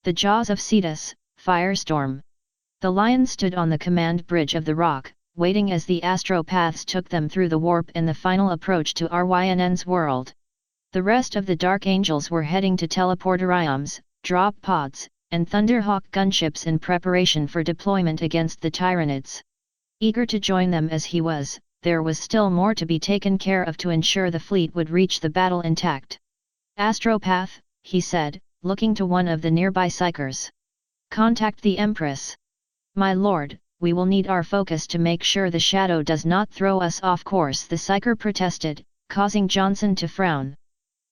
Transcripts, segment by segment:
The jaws of Cetus, Firestorm. The lion stood on the command bridge of the rock, waiting as the astropaths took them through the warp and the final approach to Ryn's world. The rest of the Dark Angels were heading to teleporteriums, drop pods, and Thunderhawk gunships in preparation for deployment against the Tyranids. Eager to join them as he was, there was still more to be taken care of to ensure the fleet would reach the battle intact. "Astropath," he said, looking to one of the nearby Psykers. "Contact the Empress." "My lord, we will need our focus to make sure the shadow does not throw us off course," the Psyker protested, causing Johnson to frown.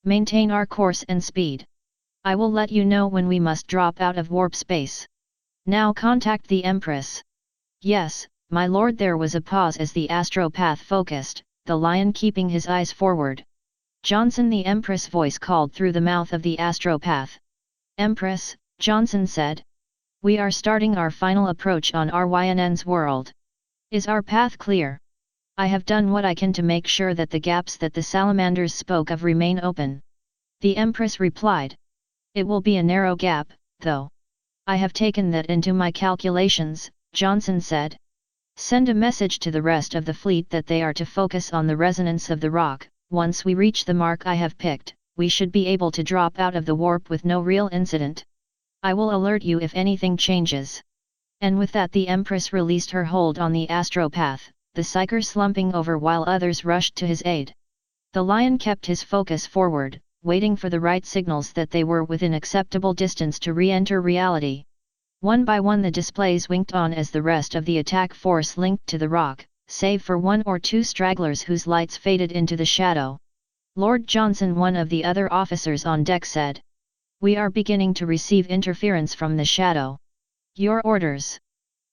"Maintain our course and speed. I will let you know when we must drop out of warp space. Now contact the Empress." "Yes, my lord." There was a pause as the astropath focused, the lion keeping his eyes forward. "Johnson," the Empress voice called through the mouth of the astropath. "Empress," Johnson said. "We are starting our final approach on Ryn's world. Is our path clear?" "I have done what I can to make sure that the gaps that the salamanders spoke of remain open," the Empress replied. "It will be a narrow gap, though. I have taken that into my calculations," Johnson said. "Send a message to the rest of the fleet that they are to focus on the resonance of the rock. Once we reach the mark I have picked, we should be able to drop out of the warp with no real incident. I will alert you if anything changes." And with that the Empress released her hold on the astropath, the Psyker slumping over while others rushed to his aid. The lion kept his focus forward, waiting for the right signals that they were within acceptable distance to re-enter reality. One by one the displays winked on as the rest of the attack force linked to the rock, save for one or two stragglers whose lights faded into the shadow. Lord Johnson, one of the other officers on deck, said, "We are beginning to receive interference from the shadow." "Your orders."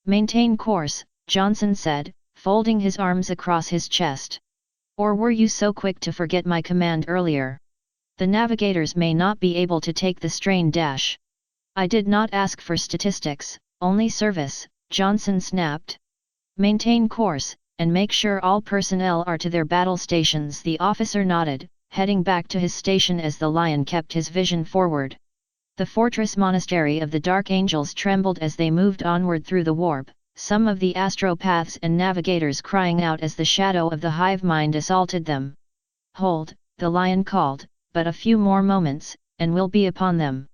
"Maintain course," Johnson said, folding his arms across his chest. "Or were you so quick to forget my command earlier? The navigators may not be able to take the strain dash." "I did not ask for statistics, only service," Johnson snapped. "Maintain course, and make sure all personnel are to their battle stations," the officer nodded, heading back to his station as the lion kept his vision forward. The fortress monastery of the Dark Angels trembled as they moved onward through the warp, some of the astropaths and navigators crying out as the shadow of the hive mind assaulted them. "Hold," the lion called, "but a few more moments, and we'll be upon them."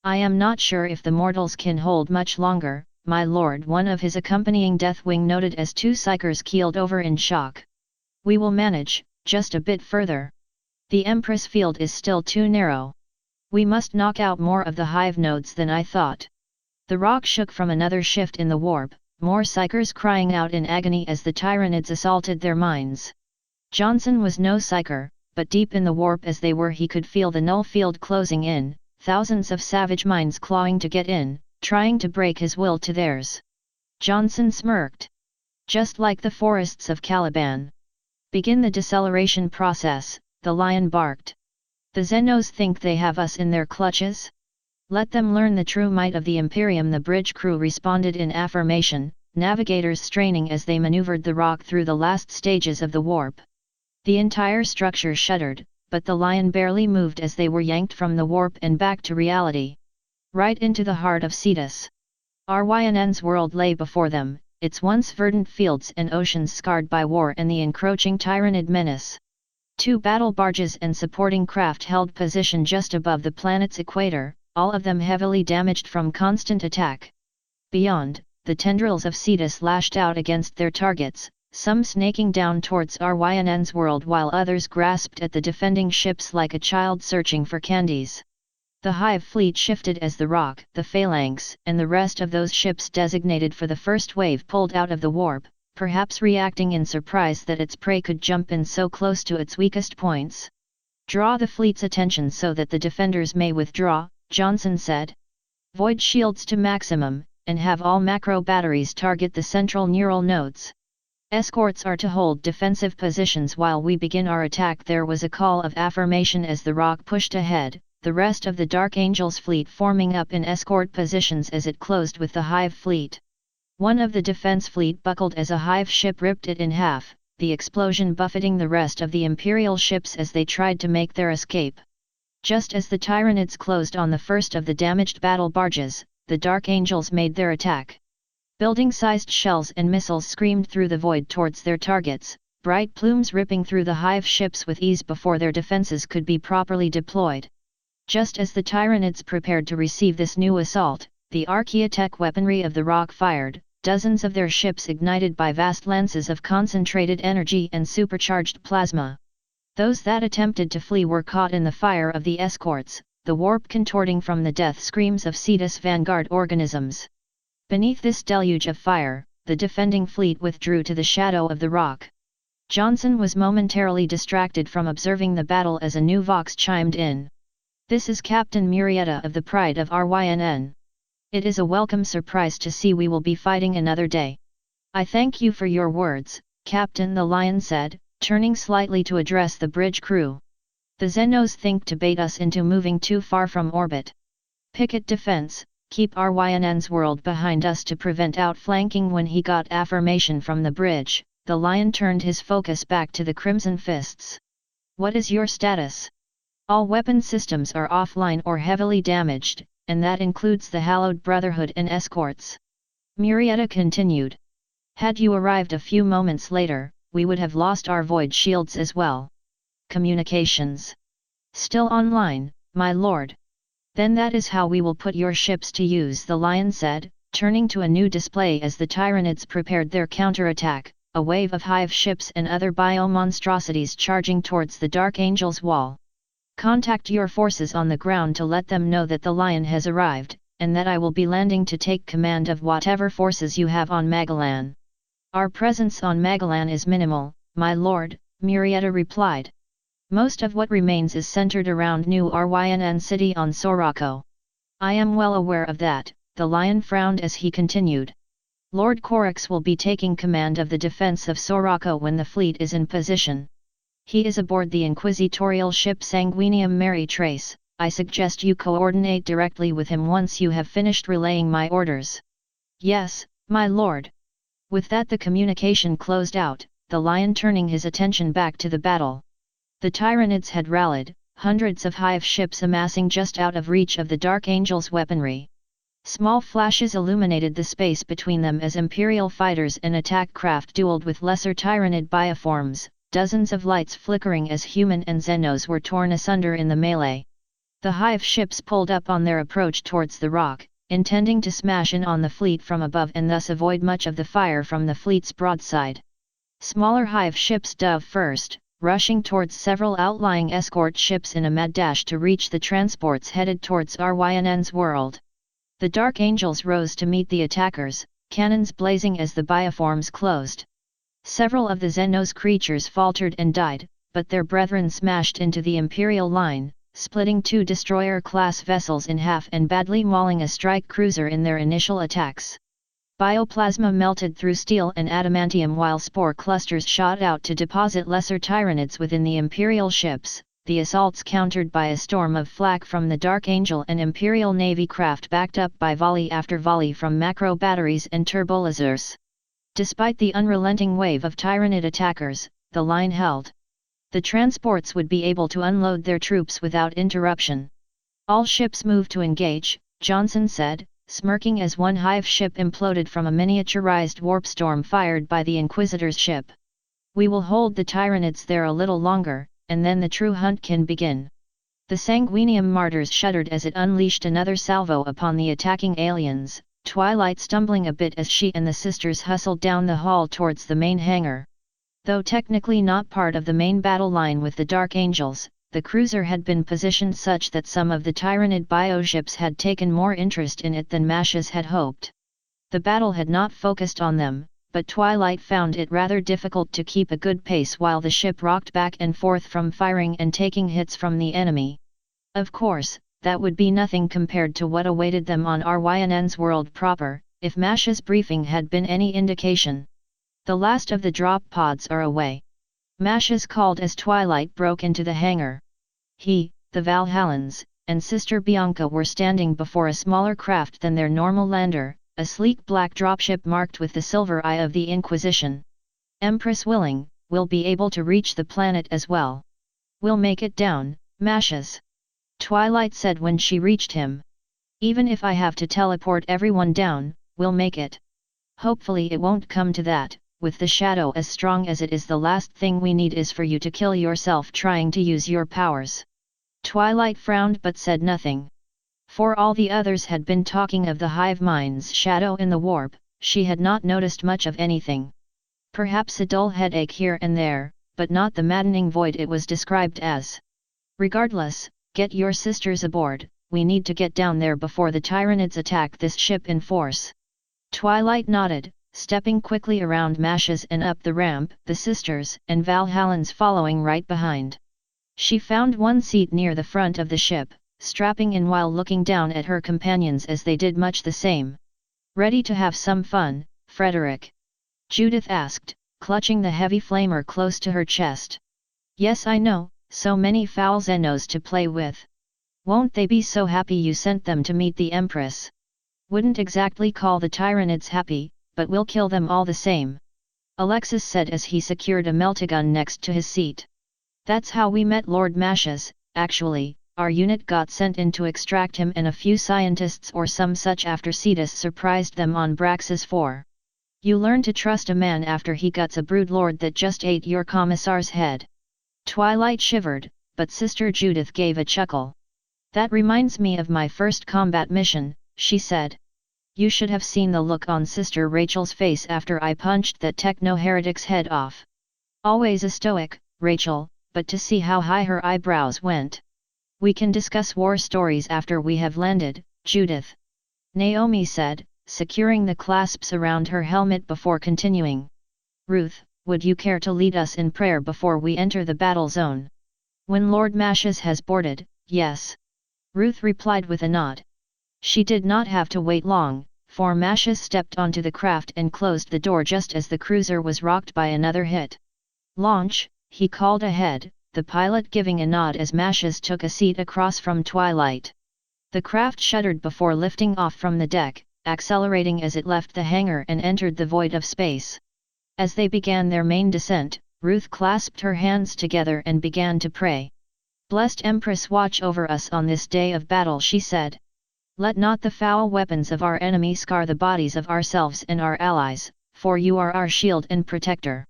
"I am not sure if the mortals can hold much longer, my lord," one of his accompanying Deathwing noted as two Psykers keeled over in shock. "We will manage, just a bit further. The Empress field is still too narrow. We must knock out more of the hive nodes than I thought." The rock shook from another shift in the warp, more Psykers crying out in agony as the Tyranids assaulted their minds. Johnson was no Psyker, but deep in the warp as they were he could feel the null field closing in, thousands of savage minds clawing to get in, trying to break his will to theirs. Johnson smirked. "Just like the forests of Caliban. Begin the deceleration process," the lion barked. "The Xenos think they have us in their clutches? Let them learn the true might of the Imperium." The bridge crew responded in affirmation, navigators straining as they maneuvered the rock through the last stages of the warp. The entire structure shuddered, but the lion barely moved as they were yanked from the warp and back to reality. Right into the heart of Cetus. Ryn's world lay before them, its once verdant fields and oceans scarred by war and the encroaching Tyranid menace. Two battle barges and supporting craft held position just above the planet's equator, all of them heavily damaged from constant attack. Beyond, the tendrils of Cetus lashed out against their targets, some snaking down towards Ryn's world while others grasped at the defending ships like a child searching for candies. The hive fleet shifted as the rock, the phalanx, and the rest of those ships designated for the first wave pulled out of the warp, perhaps reacting in surprise that its prey could jump in so close to its weakest points. "Draw the fleet's attention so that the defenders may withdraw," Johnson said. "Void shields to maximum, and have all macro batteries target the central neural nodes. Escorts are to hold defensive positions while we begin our attack." There was a call of affirmation as the rock pushed ahead, the rest of the Dark Angels fleet forming up in escort positions as it closed with the hive fleet. One of the defense fleet buckled as a hive ship ripped it in half, the explosion buffeting the rest of the Imperial ships as they tried to make their escape. Just as the Tyranids closed on the first of the damaged battle barges, the Dark Angels made their attack. Building-sized shells and missiles screamed through the void towards their targets, bright plumes ripping through the hive ships with ease before their defenses could be properly deployed. Just as the Tyranids prepared to receive this new assault, the Archaeotech weaponry of the Rock fired, dozens of their ships ignited by vast lances of concentrated energy and supercharged plasma. Those that attempted to flee were caught in the fire of the escorts, the warp contorting from the death screams of Cetus vanguard organisms. Beneath this deluge of fire, the defending fleet withdrew to the shadow of the Rock. Johnson was momentarily distracted from observing the battle as a new vox chimed in. "This is Captain Murrieta of the Pride of RYNN. It is a welcome surprise to see we will be fighting another day." "I thank you for your words, Captain," the Lion said, turning slightly to address the bridge crew. "The Xenos think to bait us into moving too far from orbit. Picket defense, keep RYNN's world behind us to prevent outflanking." When he got affirmation from the bridge, the Lion turned his focus back to the Crimson Fists. "What is your status?" "All weapon systems are offline or heavily damaged, and that includes the Hallowed Brotherhood and escorts," Murrieta continued. "Had you arrived a few moments later, we would have lost our void shields as well." "Communications still online, my lord." "Then that is how we will put your ships to use," the Lion said, turning to a new display as the Tyranids prepared their counterattack, a wave of hive ships and other biomonstrosities charging towards the Dark Angel's wall. "Contact your forces on the ground to let them know that the Lion has arrived, and that I will be landing to take command of whatever forces you have on Magellan." "Our presence on Magellan is minimal, my lord," Murrieta replied. "Most of what remains is centered around New RYNN City on Sorako." "I am well aware of that," the Lion frowned as he continued. "Lord Corax will be taking command of the defense of Sorako when the fleet is in position. He is aboard the inquisitorial ship Sanguinium Mary Trace. I suggest you coordinate directly with him once you have finished relaying my orders." "Yes, my lord." With that the communication closed out, the Lion turning his attention back to the battle. The Tyranids had rallied, hundreds of hive ships amassing just out of reach of the Dark Angel's weaponry. Small flashes illuminated the space between them as Imperial fighters and attack craft dueled with lesser Tyranid bioforms, dozens of lights flickering as human and Xenos were torn asunder in the melee. The hive ships pulled up on their approach towards the Rock, intending to smash in on the fleet from above and thus avoid much of the fire from the fleet's broadside. Smaller hive ships dove first, rushing towards several outlying escort ships in a mad dash to reach the transports headed towards RYNN's world. The Dark Angels rose to meet the attackers, cannons blazing as the bioforms closed. Several of the Xenos creatures faltered and died, but their brethren smashed into the Imperial line, splitting two destroyer-class vessels in half and badly mauling a strike cruiser in their initial attacks. Bioplasma melted through steel and adamantium while spore clusters shot out to deposit lesser Tyranids within the Imperial ships, the assaults countered by a storm of flak from the Dark Angel and Imperial Navy craft backed up by volley after volley from macro batteries and turbolasers. Despite the unrelenting wave of Tyranid attackers, the line held. The transports would be able to unload their troops without interruption. "All ships move to engage," Johnson said, smirking as one hive ship imploded from a miniaturized warp storm fired by the Inquisitor's ship. "We will hold the Tyranids there a little longer, and then the true hunt can begin." The Sanguinium Martyrs shuddered as it unleashed another salvo upon the attacking aliens, Twilight stumbling a bit as she and the sisters hustled down the hall towards the main hangar. Though technically not part of the main battle line with the Dark Angels, the cruiser had been positioned such that some of the Tyranid bioships had taken more interest in it than Mashes had hoped. The battle had not focused on them, but Twilight found it rather difficult to keep a good pace while the ship rocked back and forth from firing and taking hits from the enemy. Of course, that would be nothing compared to what awaited them on RYNN's world proper, if Mashes' briefing had been any indication. "The last of the drop pods are away," Mashes called as Twilight broke into the hangar. He, the Valhallans, and Sister Bianca were standing before a smaller craft than their normal lander, a sleek black dropship marked with the silver eye of the Inquisition. "Empress willing, we'll be able to reach the planet as well. We'll make it down, Mashes." Twilight said when she reached him. Even if I have to teleport everyone down, we'll make it. Hopefully it won't come to that. With the shadow as strong as it is, the last thing we need is for you to kill yourself trying to use your powers. Twilight frowned but said nothing. For all the others had been talking of the hive mind's shadow in the warp, she had not noticed much of anything. Perhaps a dull headache here and there, but not the maddening void it was described as. Regardless, get your sisters aboard, we need to get down there before the Tyranids attack this ship in force. Twilight nodded, stepping quickly around Mashes and up the ramp, the sisters and Valhallans following right behind. She found one seat near the front of the ship, strapping in while looking down at her companions as they did much the same. Ready to have some fun, Frederick? Judith asked, clutching the heavy flamer close to her chest. Yes, I know, so many foul Xenos to play with. Won't they be so happy you sent them to meet the Empress? Wouldn't exactly call the Tyranids happy, but we'll kill them all the same. Alexis said as he secured a meltagun next to his seat. That's how we met Lord Mashes, actually. Our unit got sent in to extract him and a few scientists or some such after Cetus surprised them on Braxis 4. You learn to trust a man after he guts a broodlord that just ate your commissar's head. Twilight shivered, but Sister Judith gave a chuckle. That reminds me of my first combat mission, she said. You should have seen the look on Sister Rachel's face after I punched that techno-heretic's head off. Always a stoic, Rachel, but to see how high her eyebrows went. We can discuss war stories after we have landed, Judith. Naomi said, securing the clasps around her helmet before continuing. Ruth, would you care to lead us in prayer before we enter the battle zone? When Lord Mashes has boarded, yes. Ruth replied with a nod. She did not have to wait long, for Mashes stepped onto the craft and closed the door just as the cruiser was rocked by another hit. Launch, he called ahead, the pilot giving a nod as Mashes took a seat across from Twilight. The craft shuddered before lifting off from the deck, accelerating as it left the hangar and entered the void of space. As they began their main descent, Ruth clasped her hands together and began to pray. Blessed Empress, watch over us on this day of battle, she said. Let not the foul weapons of our enemy scar the bodies of ourselves and our allies, for you are our shield and protector.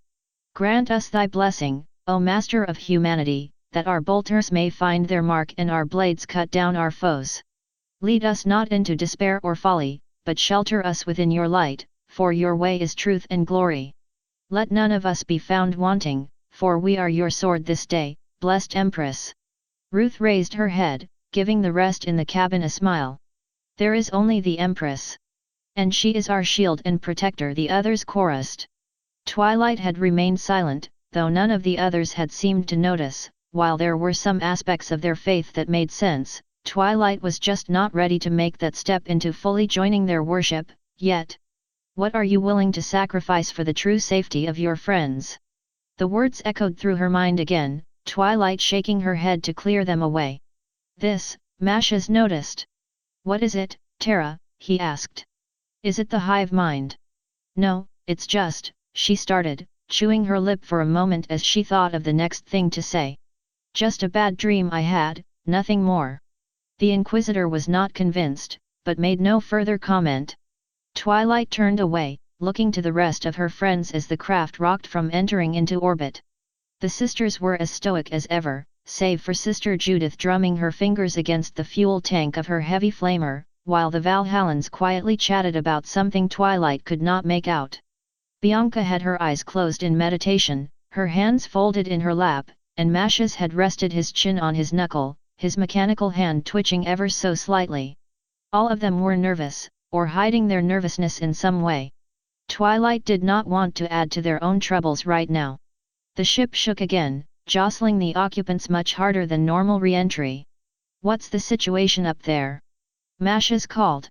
Grant us thy blessing, O Master of humanity, that our bolters may find their mark and our blades cut down our foes. Lead us not into despair or folly, but shelter us within your light, for your way is truth and glory. Let none of us be found wanting, for we are your sword this day, blessed Empress. Ruth raised her head, giving the rest in the cabin a smile. There is only the Empress. And she is our shield and protector, the others chorused. Twilight had remained silent, though none of the others had seemed to notice. While there were some aspects of their faith that made sense, Twilight was just not ready to make that step into fully joining their worship, yet. What are you willing to sacrifice for the true safety of your friends? The words echoed through her mind again, Twilight shaking her head to clear them away. This, Mashes noticed. What is it, Terra? He asked. Is it the hive mind? No, it's just, she started, chewing her lip for a moment as she thought of the next thing to say. Just a bad dream I had, nothing more. The Inquisitor was not convinced, but made no further comment. Twilight turned away, looking to the rest of her friends as the craft rocked from entering into orbit. The sisters were as stoic as ever, save for Sister Judith drumming her fingers against the fuel tank of her heavy flamer, while the Valhallans quietly chatted about something Twilight could not make out. Bianca had her eyes closed in meditation, her hands folded in her lap, and Mashes had rested his chin on his knuckle, his mechanical hand twitching ever so slightly. All of them were nervous, or hiding their nervousness in some way. Twilight did not want to add to their own troubles right now. The ship shook again, jostling the occupants much harder than normal re-entry. What's the situation up there? Mashes called.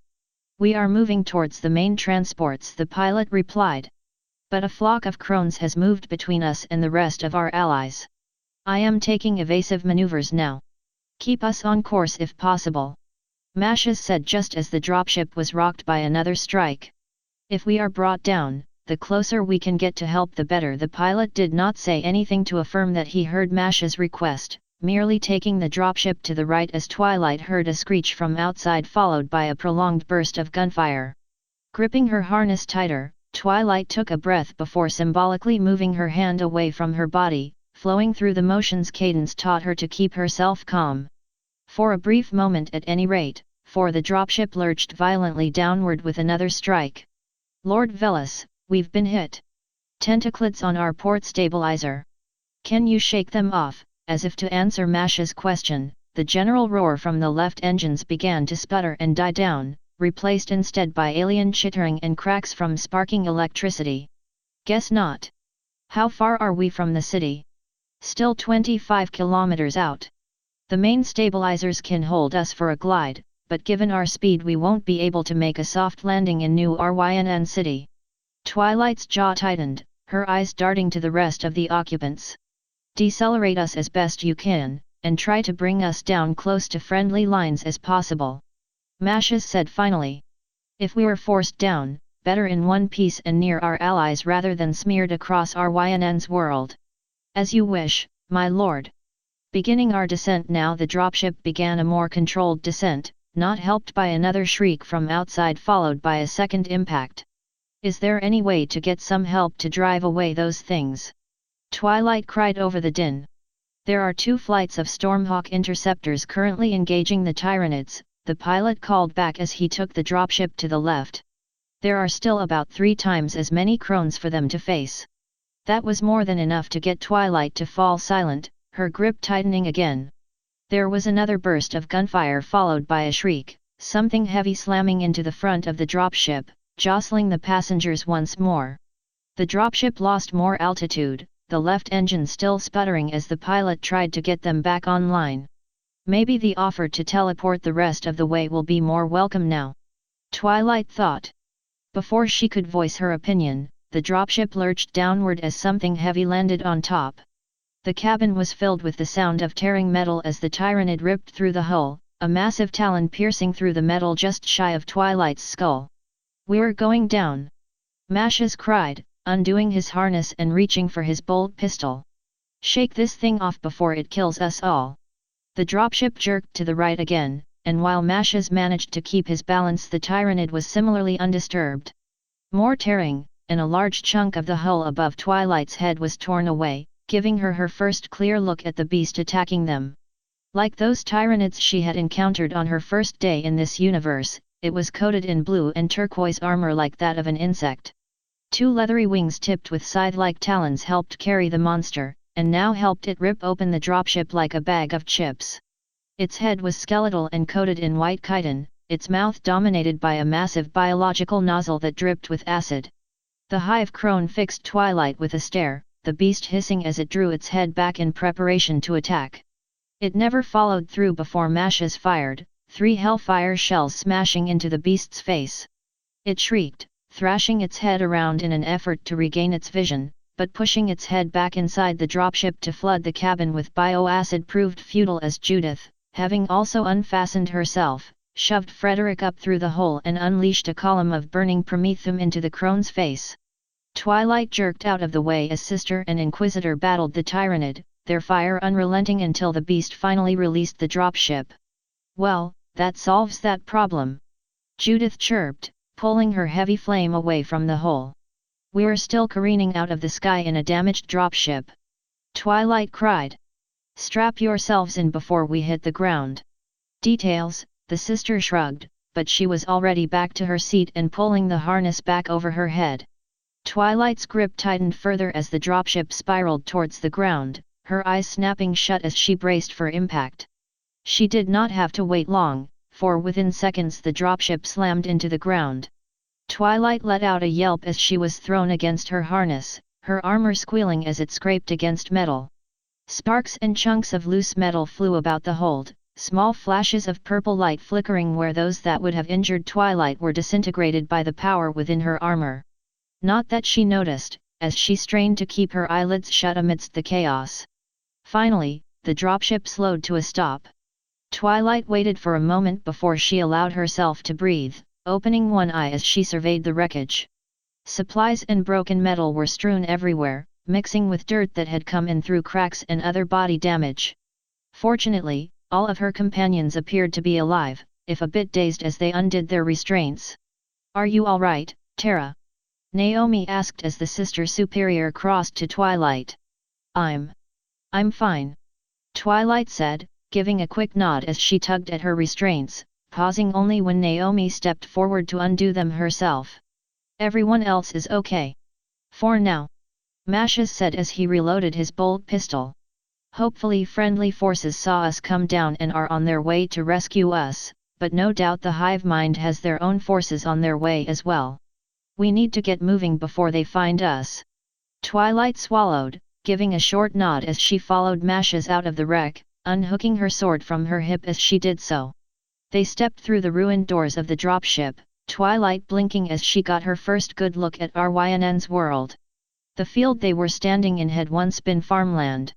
We are moving towards the main transports, the pilot replied. But a flock of crones has moved between us and the rest of our allies. I am taking evasive maneuvers now. Keep us on course if possible. Mashes said just as the dropship was rocked by another strike. If we are brought down, the closer we can get to help the better. The pilot did not say anything to affirm that he heard Mashes' request, merely taking the dropship to the right as Twilight heard a screech from outside followed by a prolonged burst of gunfire. Gripping her harness tighter, Twilight took a breath before symbolically moving her hand away from her body, flowing through the motion's cadence taught her to keep herself calm. For a brief moment at any rate, for the dropship lurched violently downward with another strike. Lord Velas, we've been hit. Tentaclids on our port stabilizer. Can you shake them off? As if to answer Masha's question, the general roar from the left engines began to sputter and die down, replaced instead by alien chittering and cracks from sparking electricity. Guess not. How far are we from the city? Still 25 kilometers out. The main stabilizers can hold us for a glide, but given our speed we won't be able to make a soft landing in New Ryn City. Twilight's jaw tightened, her eyes darting to the rest of the occupants. Decelerate us as best you can, and try to bring us down close to friendly lines as possible. Masha said finally. If we were forced down, better in one piece and near our allies rather than smeared across Ryn's world. As you wish, my lord. Beginning our descent now. The dropship began a more controlled descent, not helped by another shriek from outside followed by a second impact. Is there any way to get some help to drive away those things? Twilight cried over the din. There are 2 flights of Stormhawk interceptors currently engaging the Tyranids, the pilot called back as he took the dropship to the left. There are still about 3 times as many Crones for them to face. That was more than enough to get Twilight to fall silent, her grip tightening again. There was another burst of gunfire followed by a shriek, something heavy slamming into the front of the dropship, jostling the passengers once more. The dropship lost more altitude, the left engine still sputtering as the pilot tried to get them back online. Maybe the offer to teleport the rest of the way will be more welcome now. Twilight thought. Before she could voice her opinion, the dropship lurched downward as something heavy landed on top. The cabin was filled with the sound of tearing metal as the Tyranid ripped through the hull, a massive talon piercing through the metal just shy of Twilight's skull. We're going down! Masha cried, undoing his harness and reaching for his bolt pistol. Shake this thing off before it kills us all. The dropship jerked to the right again, and while Masha managed to keep his balance, the Tyranid was similarly undisturbed. More tearing, and a large chunk of the hull above Twilight's head was torn away, giving her her first clear look at the beast attacking them. Like those Tyranids she had encountered on her first day in this universe, it was coated in blue and turquoise armor like that of an insect. 2 leathery wings tipped with scythe-like talons helped carry the monster, and now helped it rip open the dropship like a bag of chips. Its head was skeletal and coated in white chitin, its mouth dominated by a massive biological nozzle that dripped with acid. The hive crone fixed Twilight with a stare, the beast hissing as it drew its head back in preparation to attack. It never followed through before Masha's fired, 3 hellfire shells smashing into the beast's face. It shrieked, thrashing its head around in an effort to regain its vision, but pushing its head back inside the dropship to flood the cabin with bioacid proved futile as Judith, having also unfastened herself, shoved Frederick up through the hole and unleashed a column of burning promethium into the crone's face. Twilight jerked out of the way as Sister and Inquisitor battled the Tyranid, their fire unrelenting until the beast finally released the dropship. Well, that solves that problem. Judith chirped, pulling her heavy flame away from the hole. We're still careening out of the sky in a damaged dropship. Twilight cried. Strap yourselves in before we hit the ground. Details, the sister shrugged, but she was already back to her seat and pulling the harness back over her head. Twilight's grip tightened further as the dropship spiraled towards the ground, her eyes snapping shut as she braced for impact. She did not have to wait long, for within seconds the dropship slammed into the ground. Twilight let out a yelp as she was thrown against her harness, her armor squealing as it scraped against metal. Sparks and chunks of loose metal flew about the hold, small flashes of purple light flickering where those that would have injured Twilight were disintegrated by the power within her armor. Not that she noticed, as she strained to keep her eyelids shut amidst the chaos. Finally, the dropship slowed to a stop. Twilight waited for a moment before she allowed herself to breathe, opening one eye as she surveyed the wreckage. Supplies and broken metal were strewn everywhere, mixing with dirt that had come in through cracks and other body damage. Fortunately, all of her companions appeared to be alive, if a bit dazed as they undid their restraints. "Are you all right, Terra?" Naomi asked as the Sister Superior crossed to Twilight. I'm fine," Twilight said, giving a quick nod as she tugged at her restraints, pausing only when Naomi stepped forward to undo them herself. "Everyone else is okay. For now," Mashes said as he reloaded his bolt pistol. "Hopefully friendly forces saw us come down and are on their way to rescue us, but no doubt the hive mind has their own forces on their way as well. We need to get moving before they find us." Twilight swallowed, giving a short nod as she followed Mashes out of the wreck, unhooking her sword from her hip as she did so. They stepped through the ruined doors of the dropship, Twilight blinking as she got her first good look at Ryn's world. The field they were standing in had once been farmland.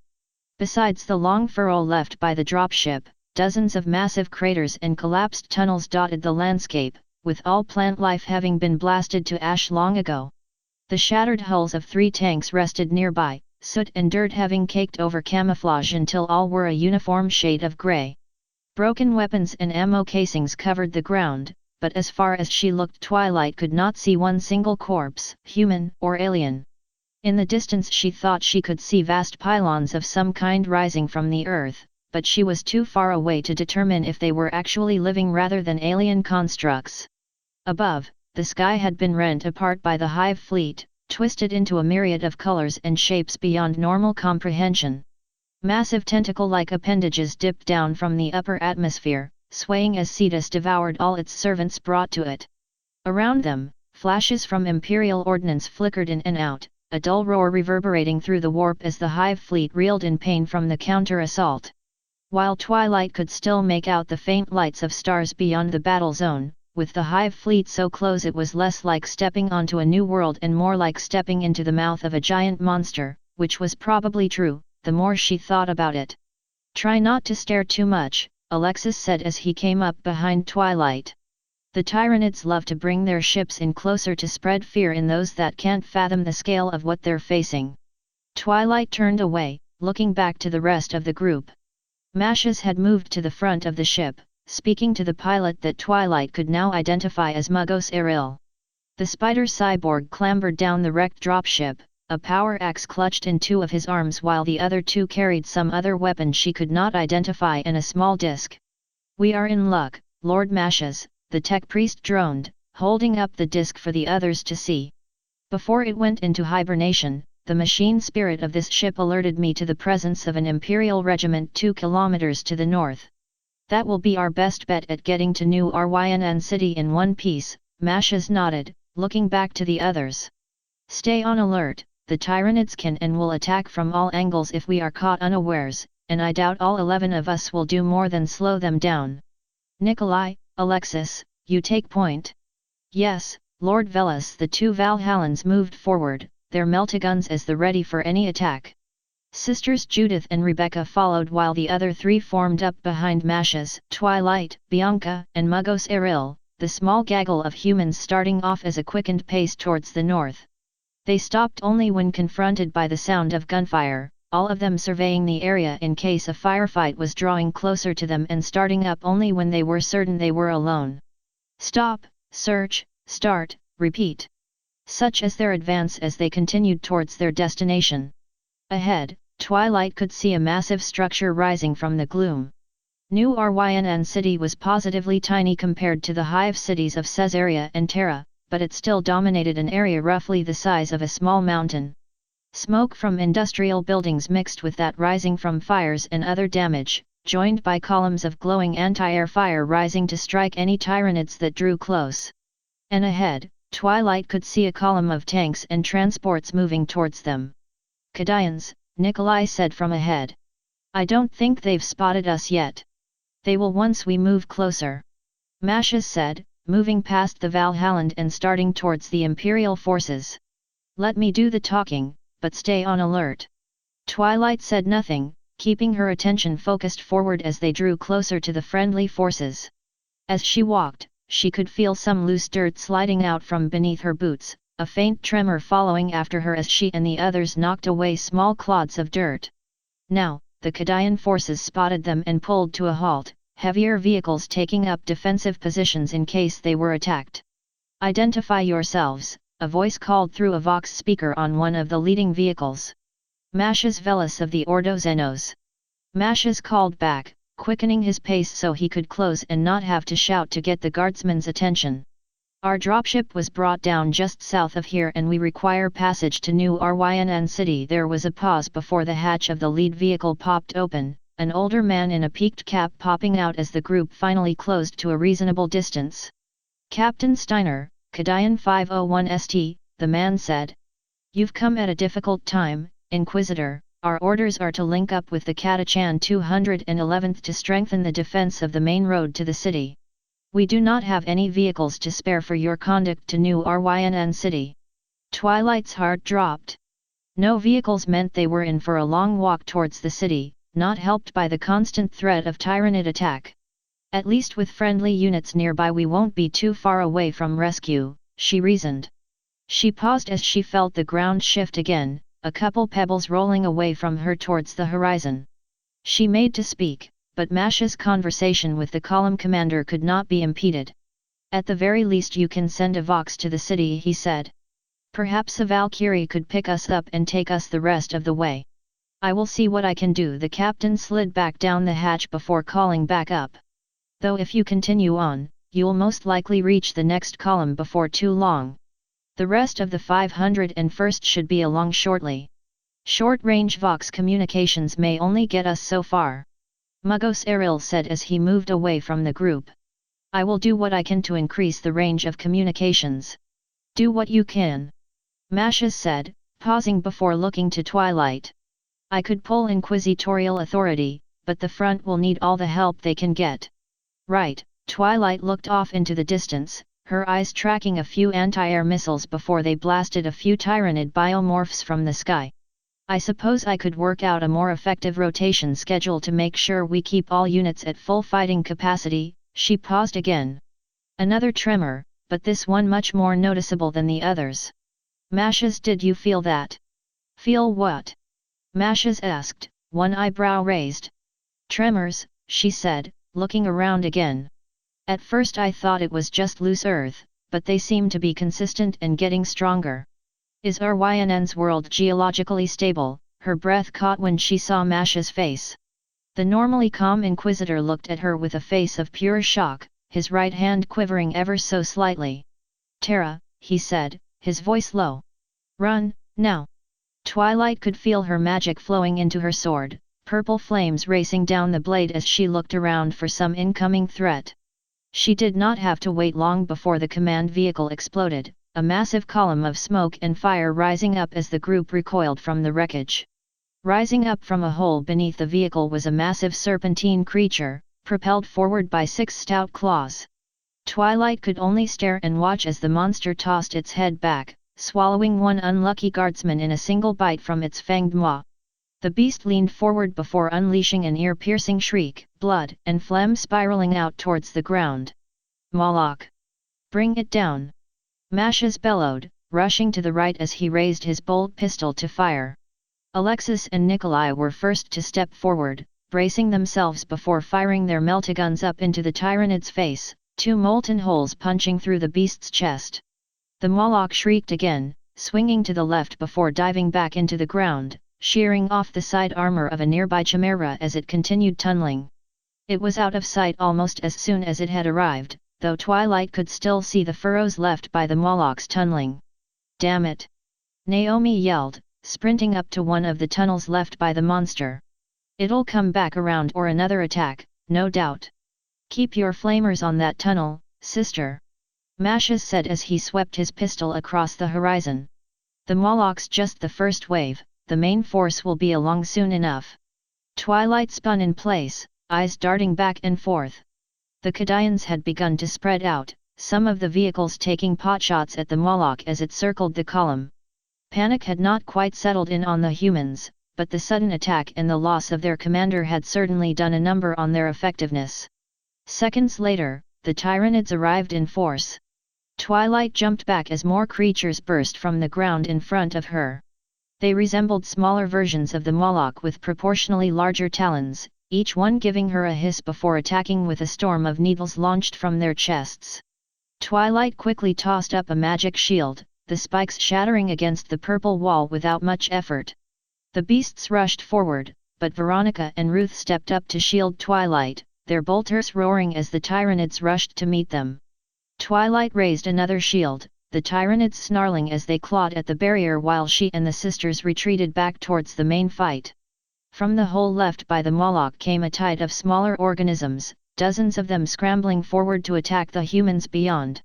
Besides the long furrow left by the dropship, dozens of massive craters and collapsed tunnels dotted the landscape, with all plant life having been blasted to ash long ago. The shattered hulls of 3 tanks rested nearby, soot and dirt having caked over camouflage until all were a uniform shade of grey. Broken weapons and ammo casings covered the ground, but as far as she looked Twilight could not see one single corpse, human or alien. In the distance she thought she could see vast pylons of some kind rising from the earth, but she was too far away to determine if they were actually living rather than alien constructs. Above, the sky had been rent apart by the hive fleet, twisted into a myriad of colors and shapes beyond normal comprehension. Massive tentacle-like appendages dipped down from the upper atmosphere, swaying as Cetus devoured all its servants brought to it. Around them, flashes from Imperial ordnance flickered in and out, a dull roar reverberating through the warp as the hive fleet reeled in pain from the counter-assault. While Twilight could still make out the faint lights of stars beyond the battle zone, with the hive fleet so close it was less like stepping onto a new world and more like stepping into the mouth of a giant monster, which was probably true, the more she thought about it. "Try not to stare too much," Alexis said as he came up behind Twilight. "The Tyranids love to bring their ships in closer to spread fear in those that can't fathom the scale of what they're facing." Twilight turned away, looking back to the rest of the group. Mashes had moved to the front of the ship, speaking to the pilot that Twilight could now identify as Mugos Eril. The spider cyborg clambered down the wrecked dropship, a power axe clutched in 2 of his arms while the other 2 carried some other weapon she could not identify and a small disc. "We are in luck, Lord Mashes," the tech priest droned, holding up the disc for the others to see. "Before it went into hibernation, the machine spirit of this ship alerted me to the presence of an Imperial regiment 2 kilometers to the north. That will be our best bet at getting to New Ryn City in one piece," Mashes nodded, looking back to the others. "Stay on alert, the Tyranids can and will attack from all angles if we are caught unawares, and I doubt all 11 of us will do more than slow them down. Nikolai, Alexis, you take point." "Yes, Lord Velas." The 2 Valhallans moved forward, their meltaguns as the ready for any attack. Sisters Judith and Rebecca followed while the other 3 formed up behind Mashes, Twilight, Bianca, and Mugos Eril, the small gaggle of humans starting off as a quickened pace towards the north. They stopped only when confronted by the sound of gunfire, all of them surveying the area in case a firefight was drawing closer to them and starting up only when they were certain they were alone. "Stop, search, start, repeat." Such as their advance as they continued towards their destination. Ahead, Twilight could see a massive structure rising from the gloom. New Ryn City was positively tiny compared to the hive cities of Caesarea and Terra, but it still dominated an area roughly the size of a small mountain. Smoke from industrial buildings mixed with that rising from fires and other damage, joined by columns of glowing anti-air fire rising to strike any Tyranids that drew close. And ahead, Twilight could see a column of tanks and transports moving towards them. "Kadians," Nikolai said from ahead. "I don't think they've spotted us yet. They will once we move closer," Mashes said, moving past the Valhalland and starting towards the Imperial forces. "Let me do the talking, but stay on alert." Twilight said nothing, keeping her attention focused forward as they drew closer to the friendly forces. As she walked, she could feel some loose dirt sliding out from beneath her boots, a faint tremor following after her as she and the others knocked away small clods of dirt. Now, the Kadayan forces spotted them and pulled to a halt, heavier vehicles taking up defensive positions in case they were attacked. "Identify yourselves," a voice called through a vox speaker on one of the leading vehicles. "Mashas Velas of the Ordo Xenos." Mashas called back, quickening his pace so he could close and not have to shout to get the guardsman's attention. "Our dropship was brought down just south of here and we require passage to New Rynn City." There was a pause before the hatch of the lead vehicle popped open, an older man in a peaked cap popping out as the group finally closed to a reasonable distance. "Captain Steiner, Kadayan 501 ST, the man said. "You've come at a difficult time, Inquisitor. Our orders are to link up with the Katachan 211th to strengthen the defense of the main road to the city. We do not have any vehicles to spare for your conduct to New Rynn City." Twilight's heart dropped. No vehicles meant they were in for a long walk towards the city, not helped by the constant threat of Tyranid attack. "At least with friendly units nearby we won't be too far away from rescue," she reasoned. She paused as she felt the ground shift again, a couple pebbles rolling away from her towards the horizon. She made to speak, but Masha's conversation with the column commander could not be impeded. "At the very least you can send a Vox to the city," he said. "Perhaps a Valkyrie could pick us up and take us the rest of the way." "I will see what I can do." The captain slid back down the hatch before calling back up. "Though if you continue on, you'll most likely reach the next column before too long. The rest of the 501st should be along shortly. Short-range Vox communications may only get us so far," Mugos Eril said as he moved away from the group. "I will do what I can to increase the range of communications." "Do what you can," Masha said, pausing before looking to Twilight. "I could pull inquisitorial authority, but the front will need all the help they can get." "Right." Twilight looked off into the distance, her eyes tracking a few anti-air missiles before they blasted a few Tyranid biomorphs from the sky. "I suppose I could work out a more effective rotation schedule to make sure we keep all units at full fighting capacity." She paused again. Another tremor, but this one much more noticeable than the others. "Mashas, did you feel that?" "Feel what?" Mashas asked, one eyebrow raised. "Tremors," she said, looking around again. "At first I thought it was just loose earth, but they seem to be consistent and getting stronger." "Is Rynn's world geologically stable?" Her breath caught when she saw Masha's face. The normally calm Inquisitor looked at her with a face of pure shock, his right hand quivering ever so slightly. "Terra," he said, his voice low. "Run, now." Twilight could feel her magic flowing into her sword, purple flames racing down the blade as she looked around for some incoming threat. She did not have to wait long before the command vehicle exploded, a massive column of smoke and fire rising up as the group recoiled from the wreckage. Rising up from a hole beneath the vehicle was a massive serpentine creature, propelled forward by 6 stout claws. Twilight could only stare and watch as the monster tossed its head back, swallowing one unlucky guardsman in a single bite from its fanged maw. The beast leaned forward before unleashing an ear-piercing shriek, blood and phlegm spiraling out towards the ground. "Moloch! Bring it down!" Mashas bellowed, rushing to the right as he raised his bolt pistol to fire. Alexis and Nikolai were first to step forward, bracing themselves before firing their meltaguns up into the Tyranid's face, 2 molten holes punching through the beast's chest. The Moloch shrieked again, swinging to the left before diving back into the ground, shearing off the side armor of a nearby chimera as it continued tunneling. It was out of sight almost as soon as it had arrived, though Twilight could still see the furrows left by the Moloch's tunneling. "Damn it!" Naomi yelled, sprinting up to one of the tunnels left by the monster. "It'll come back around or another attack, no doubt. Keep your flamers on that tunnel, sister," Mashas said as he swept his pistol across the horizon. "The Moloch's just the first wave, the main force will be along soon enough." Twilight spun in place, eyes darting back and forth. The Kadayans had begun to spread out, some of the vehicles taking potshots at the Moloch as it circled the column. Panic had not quite settled in on the humans, but the sudden attack and the loss of their commander had certainly done a number on their effectiveness. Seconds later, the Tyranids arrived in force. Twilight jumped back as more creatures burst from the ground in front of her. They resembled smaller versions of the Moloch with proportionally larger talons, each one giving her a hiss before attacking with a storm of needles launched from their chests. Twilight quickly tossed up a magic shield, the spikes shattering against the purple wall without much effort. The beasts rushed forward, but Veronica and Ruth stepped up to shield Twilight, their bolters roaring as the Tyranids rushed to meet them. Twilight raised another shield, the Tyranids snarling as they clawed at the barrier while she and the sisters retreated back towards the main fight. From the hole left by the Moloch came a tide of smaller organisms, dozens of them scrambling forward to attack the humans beyond.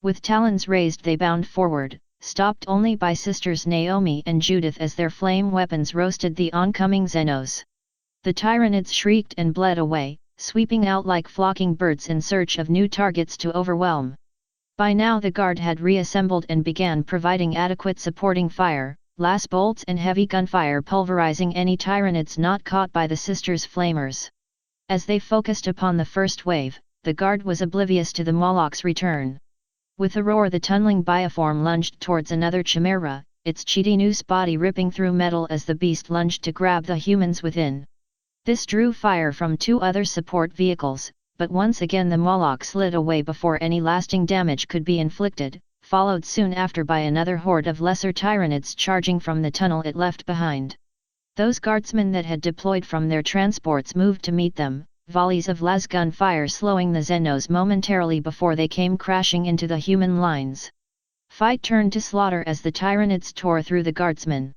With talons raised they bound forward, stopped only by sisters Naomi and Judith as their flame weapons roasted the oncoming Xenos. The Tyranids shrieked and bled away, sweeping out like flocking birds in search of new targets to overwhelm. By now the guard had reassembled and began providing adequate supporting fire, las bolts and heavy gunfire pulverizing any Tyranids not caught by the sisters' flamers. As they focused upon the first wave, the guard was oblivious to the Moloch's return. With a roar the tunneling bioform lunged towards another chimera, its chitinous body ripping through metal as the beast lunged to grab the humans within. This drew fire from two other support vehicles, but once again the Moloch slid away before any lasting damage could be inflicted, followed soon after by another horde of lesser Tyranids charging from the tunnel it left behind. Those guardsmen that had deployed from their transports moved to meet them, volleys of las gunfire slowing the Xenos momentarily before they came crashing into the human lines. Fight turned to slaughter as the Tyranids tore through the guardsmen.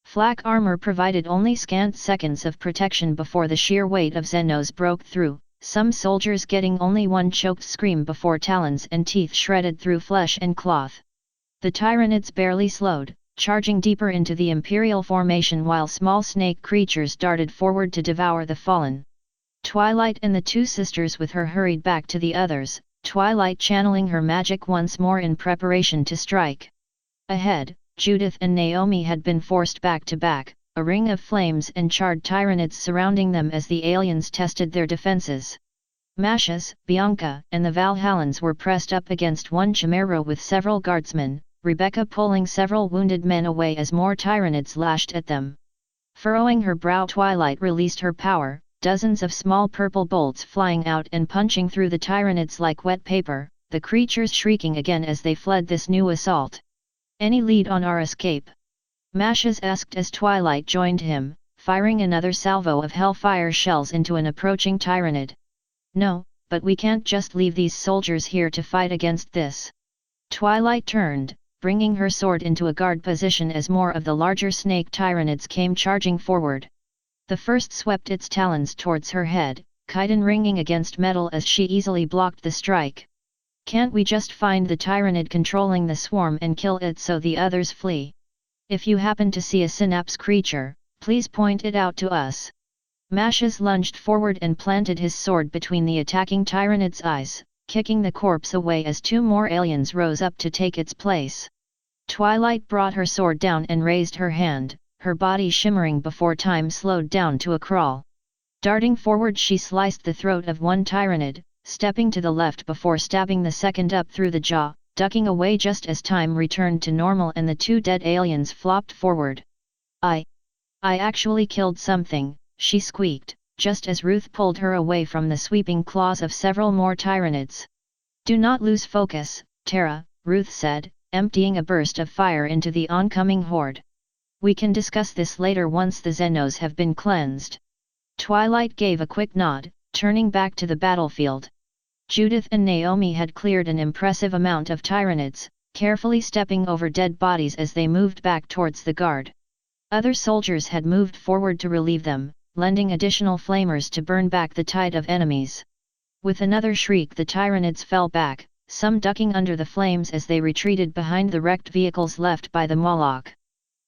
Flak armor provided only scant seconds of protection before the sheer weight of Xenos broke through, some soldiers getting only one choked scream before talons and teeth shredded through flesh and cloth. The Tyranids barely slowed, charging deeper into the Imperial formation while small snake creatures darted forward to devour the fallen. Twilight and the two sisters with her hurried back to the others, Twilight channeling her magic once more in preparation to strike. Ahead, Judith and Naomi had been forced back to back, a ring of flames and charred Tyranids surrounding them as the aliens tested their defenses. Mashes, Bianca, and the Valhallans were pressed up against one chimera with several guardsmen, Rebecca pulling several wounded men away as more Tyranids lashed at them. Furrowing her brow, Twilight released her power, dozens of small purple bolts flying out and punching through the Tyranids like wet paper, the creatures shrieking again as they fled this new assault. "Any lead on our escape?" Mashes asked as Twilight joined him, firing another salvo of hellfire shells into an approaching Tyranid. "No, but we can't just leave these soldiers here to fight against this." Twilight turned, bringing her sword into a guard position as more of the larger snake Tyranids came charging forward. The first swept its talons towards her head, chitin ringing against metal as she easily blocked the strike. "Can't we just find the Tyranid controlling the swarm and kill it so the others flee? If you happen to see a synapse creature, please point it out to us." Mashes lunged forward and planted his sword between the attacking Tyranid's eyes, kicking the corpse away as two more aliens rose up to take its place. Twilight brought her sword down and raised her hand, her body shimmering before time slowed down to a crawl. Darting forward she sliced the throat of one Tyranid, stepping to the left before stabbing the second up through the jaw, ducking away just as time returned to normal and the two dead aliens flopped forward. I actually killed something," she squeaked, just as Ruth pulled her away from the sweeping claws of several more Tyranids. "Do not lose focus, Tara," Ruth said, emptying a burst of fire into the oncoming horde. "We can discuss this later once the Xenos have been cleansed." Twilight gave a quick nod, turning back to the battlefield. Judith and Naomi had cleared an impressive amount of Tyranids, carefully stepping over dead bodies as they moved back towards the guard. Other soldiers had moved forward to relieve them, lending additional flamers to burn back the tide of enemies. With another shriek the Tyranids fell back, some ducking under the flames as they retreated behind the wrecked vehicles left by the Moloch.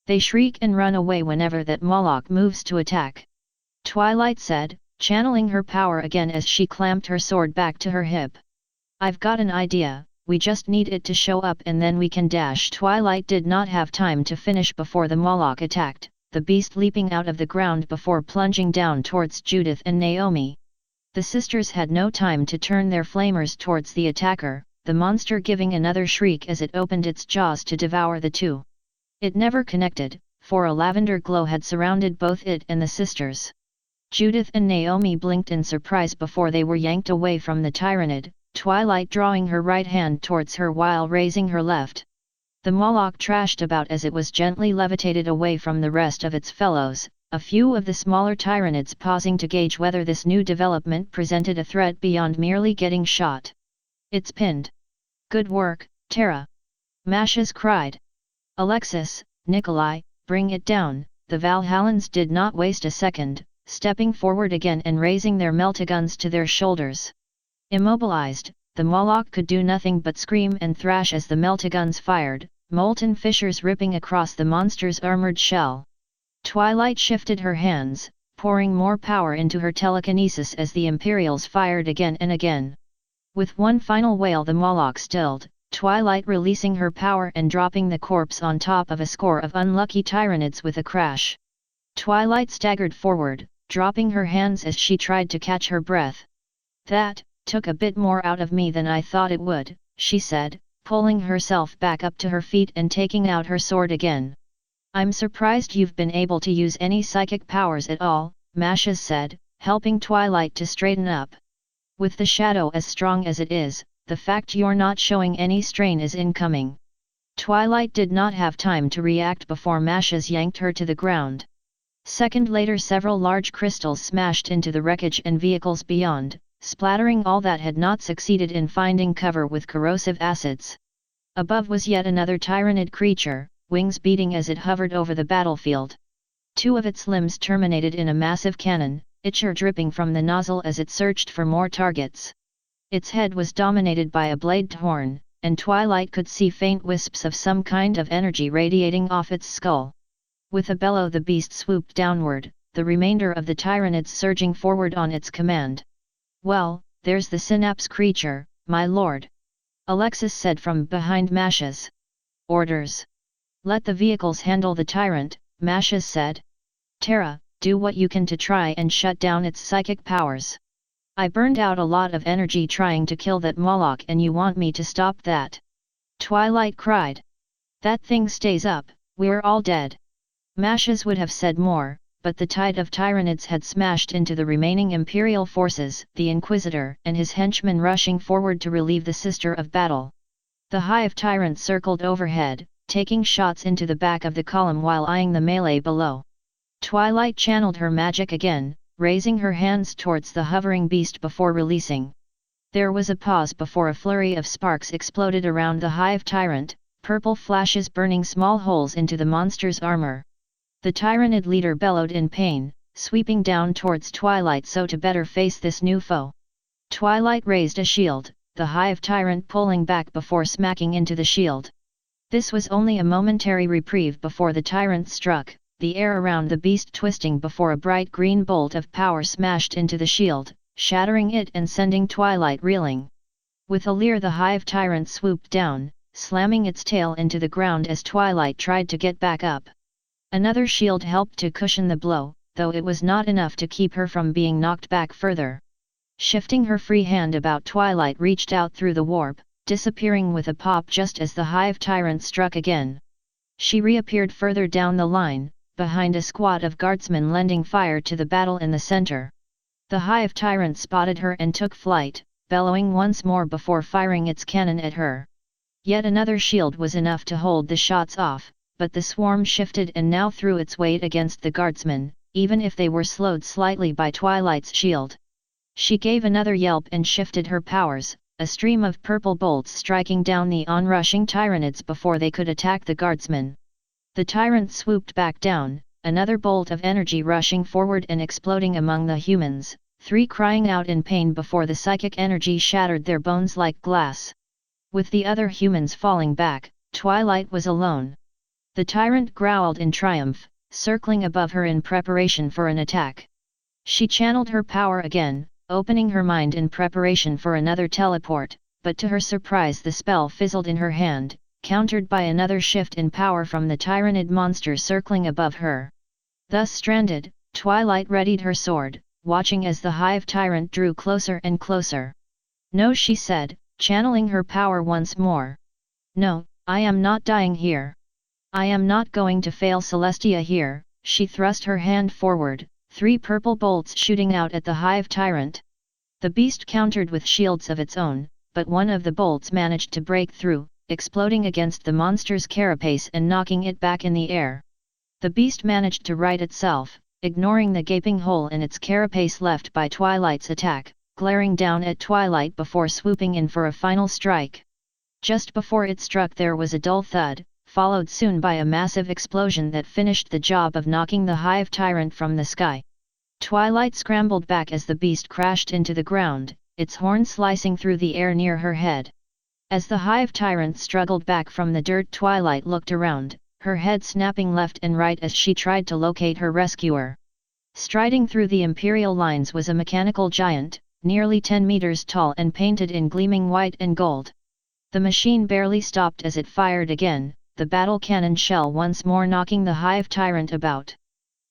They shriek and run away whenever that Moloch moves to attack. Twilight said, channeling her power again as she clamped her sword back to her hip. "I've got an idea, we just need it to show up and then we can dash." Twilight did not have time to finish before the Moloch attacked, the beast leaping out of the ground before plunging down towards Judith and Naomi. The sisters had no time to turn their flamers towards the attacker, the monster giving another shriek as it opened its jaws to devour the two. It never connected, for a lavender glow had surrounded both it and the sisters. Judith and Naomi blinked in surprise before they were yanked away from the Tyrannid, Twilight drawing her right hand towards her while raising her left. The Moloch trashed about as it was gently levitated away from the rest of its fellows, a few of the smaller Tyrannids pausing to gauge whether this new development presented a threat beyond merely getting shot. "It's pinned. Good work, Tara!" Mashes cried. "Alexis, Nikolai, bring it down." The Valhallans did not waste a second, stepping forward again and raising their meltaguns to their shoulders. Immobilized, the Moloch could do nothing but scream and thrash as the meltaguns fired, molten fissures ripping across the monster's armored shell. Twilight shifted her hands, pouring more power into her telekinesis as the Imperials fired again and again. With one final wail the Moloch stilled, Twilight releasing her power and dropping the corpse on top of a score of unlucky Tyrannids with a crash. Twilight staggered forward, dropping her hands as she tried to catch her breath. "That took a bit more out of me than I thought it would," she said, pulling herself back up to her feet and taking out her sword again. "I'm surprised you've been able to use any psychic powers at all," Mashes said, helping Twilight to straighten up. "With the shadow as strong as it is, the fact you're not showing any strain is incoming." Twilight did not have time to react before Mashes yanked her to the ground. Second later several large crystals smashed into the wreckage and vehicles beyond, splattering all that had not succeeded in finding cover with corrosive acids. Above was yet another Tyrannid creature, wings beating as it hovered over the battlefield. Two of its limbs terminated in a massive cannon, ichor dripping from the nozzle as it searched for more targets. Its head was dominated by a bladed horn, and Twilight could see faint wisps of some kind of energy radiating off its skull. With a bellow the beast swooped downward, the remainder of the Tyrannids surging forward on its command. "Well, there's the Synapse creature, my lord," Alexis said from behind Mashes. "Orders. Let the vehicles handle the tyrant," Mashes said. "Tara, do what you can to try and shut down its psychic powers. I burned out a lot of energy trying to kill that Moloch and you want me to stop that?" Twilight cried. "That thing stays up, we're all dead." Mashes would have said more, but the tide of Tyrannids had smashed into the remaining Imperial forces, the Inquisitor and his henchmen rushing forward to relieve the Sister of Battle. The Hive Tyrant circled overhead, taking shots into the back of the column while eyeing the melee below. Twilight channeled her magic again, raising her hands towards the hovering beast before releasing. There was a pause before a flurry of sparks exploded around the Hive Tyrant, purple flashes burning small holes into the monster's armor. The Tyrannid leader bellowed in pain, sweeping down towards Twilight so to better face this new foe. Twilight raised a shield, the Hive Tyrant pulling back before smacking into the shield. This was only a momentary reprieve before the Tyrant struck, the air around the beast twisting before a bright green bolt of power smashed into the shield, shattering it and sending Twilight reeling. With a leer the Hive Tyrant swooped down, slamming its tail into the ground as Twilight tried to get back up. Another shield helped to cushion the blow, though it was not enough to keep her from being knocked back further. Shifting her free hand about, Twilight reached out through the warp, disappearing with a pop just as the Hive Tyrant struck again. She reappeared further down the line, behind a squad of guardsmen lending fire to the battle in the center. The Hive Tyrant spotted her and took flight, bellowing once more before firing its cannon at her. Yet another shield was enough to hold the shots off, but the swarm shifted and now threw its weight against the guardsmen, even if they were slowed slightly by Twilight's shield. She gave another yelp and shifted her powers, a stream of purple bolts striking down the onrushing Tyrannids before they could attack the guardsmen. The Tyrant swooped back down, another bolt of energy rushing forward and exploding among the humans, three crying out in pain before the psychic energy shattered their bones like glass. With the other humans falling back, Twilight was alone. The Tyrant growled in triumph, circling above her in preparation for an attack. She channeled her power again, opening her mind in preparation for another teleport, but to her surprise the spell fizzled in her hand, countered by another shift in power from the Tyrannid monster circling above her. Thus stranded, Twilight readied her sword, watching as the Hive Tyrant drew closer and closer. "No," she said, channeling her power once more. "No, I am not dying here. I am not going to fail Celestia here. She thrust her hand forward, 3 purple bolts shooting out at the hive tyrant. The beast countered with shields of its own, but one of the bolts managed to break through, exploding against the monster's carapace and knocking it back in the air. The beast managed to right itself, ignoring the gaping hole in its carapace left by Twilight's attack, glaring down at Twilight before swooping in for a final strike. Just before it struck there was a dull thud, followed soon by a massive explosion that finished the job of knocking the hive tyrant from the sky. Twilight scrambled back as the beast crashed into the ground, its horn slicing through the air near her head. As the hive tyrant struggled back from the dirt, Twilight looked around, her head snapping left and right as she tried to locate her rescuer. Striding through the Imperial lines was a mechanical giant, nearly 10 meters tall and painted in gleaming white and gold. The machine barely stopped as it fired again, the battle cannon shell once more knocking the hive tyrant about.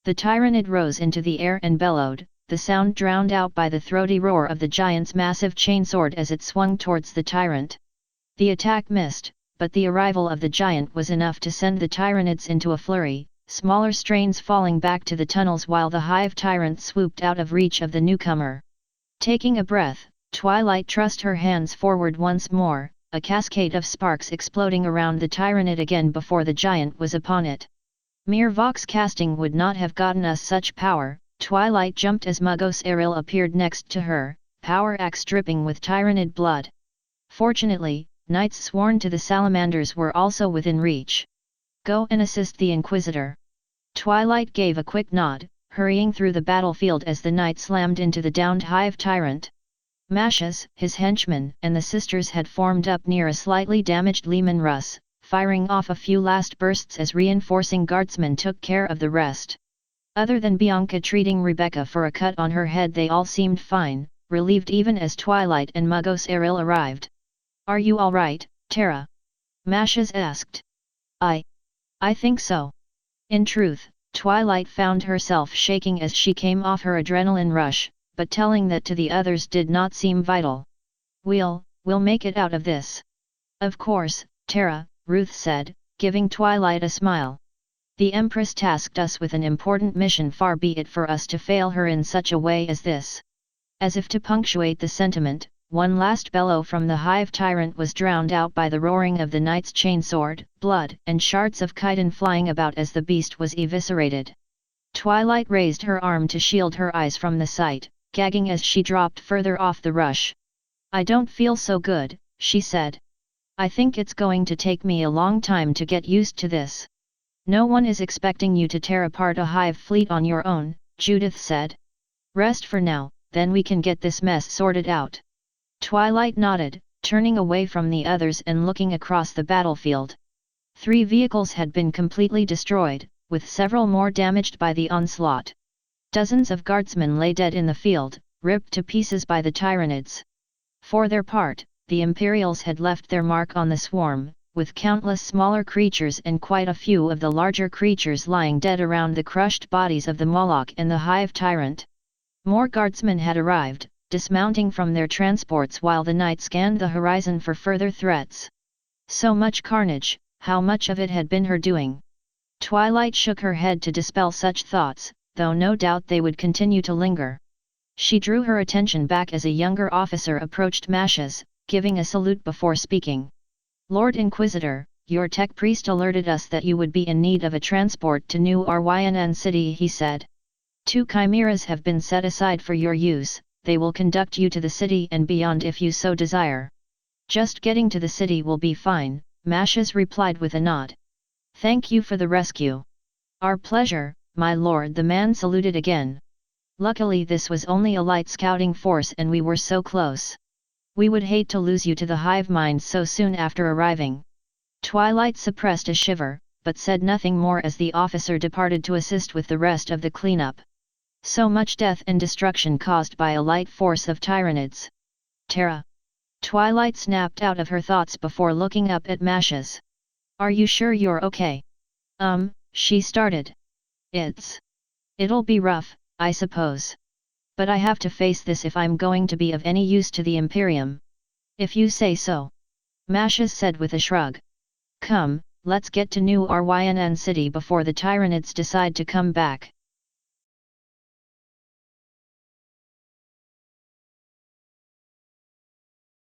The tyrannid rose into the air and bellowed, the sound drowned out by the throaty roar of the giant's massive chainsword as it swung towards the tyrant. The attack missed, but the arrival of the giant was enough to send the tyrannids into a flurry, smaller strains falling back to the tunnels while the hive tyrant swooped out of reach of the newcomer. Taking a breath, Twilight thrust her hands forward once more, a cascade of sparks exploding around the tyrannid again before the giant was upon it. Mere vox casting would not have gotten us such power. Twilight jumped as Mugos Eril appeared next to her, power axe dripping with tyrannid blood. Fortunately, knights sworn to the salamanders were also within reach. Go and assist the Inquisitor. Twilight gave a quick nod, hurrying through the battlefield as the knight slammed into the downed hive tyrant. Mashes, his henchmen, and the sisters had formed up near a slightly damaged Leman Russ, firing off a few last bursts as reinforcing guardsmen took care of the rest. Other than Bianca treating Rebecca for a cut on her head, they all seemed fine, relieved even as Twilight and Mugos Eril arrived. Are you all right, Tara? Mashes asked. I think so. In truth, Twilight found herself shaking as she came off her adrenaline rush, but telling that to the others did not seem vital. We'll make it out of this. Of course, Tara, Ruth said, giving Twilight a smile. The Empress tasked us with an important mission, far be it for us to fail her in such a way as this. As if to punctuate the sentiment, one last bellow from the hive tyrant was drowned out by the roaring of the knight's chainsword, blood and shards of chitin flying about as the beast was eviscerated. Twilight raised her arm to shield her eyes from the sight, gagging as she dropped further off the rush. I don't feel so good, she said. I think it's going to take me a long time to get used to this. No one is expecting you to tear apart a hive fleet on your own, Judith said. Rest for now, then we can get this mess sorted out. Twilight nodded, turning away from the others and looking across the battlefield. 3 vehicles had been completely destroyed, with several more damaged by the onslaught. Dozens of guardsmen lay dead in the field, ripped to pieces by the tyrannids. For their part, the Imperials had left their mark on the swarm, with countless smaller creatures and quite a few of the larger creatures lying dead around the crushed bodies of the Moloch and the hive tyrant. More guardsmen had arrived, dismounting from their transports while the knight scanned the horizon for further threats. So much carnage, how much of it had been her doing? Twilight shook her head to dispel such thoughts, though no doubt they would continue to linger. She drew her attention back as a younger officer approached Mashes, giving a salute before speaking. Lord Inquisitor, your tech priest alerted us that you would be in need of a transport to New Ryn City, he said. 2 chimeras have been set aside for your use. They will conduct you to the city and beyond if you so desire. Just getting to the city will be fine, Mashes replied with a nod. Thank you for the rescue. Our pleasure, my lord, the man saluted again. Luckily this was only a light scouting force and we were so close. We would hate to lose you to the hive mind so soon after arriving. Twilight suppressed a shiver, but said nothing more as the officer departed to assist with the rest of the cleanup. So much death and destruction caused by a light force of tyrannids. Tara. Twilight snapped out of her thoughts before looking up at Mashes. Are you sure you're okay? She started. It'll be rough, I suppose. But I have to face this if I'm going to be of any use to the Imperium. If you say so. Mashes said with a shrug. Come, let's get to New Rynn City before the Tyranids decide to come back.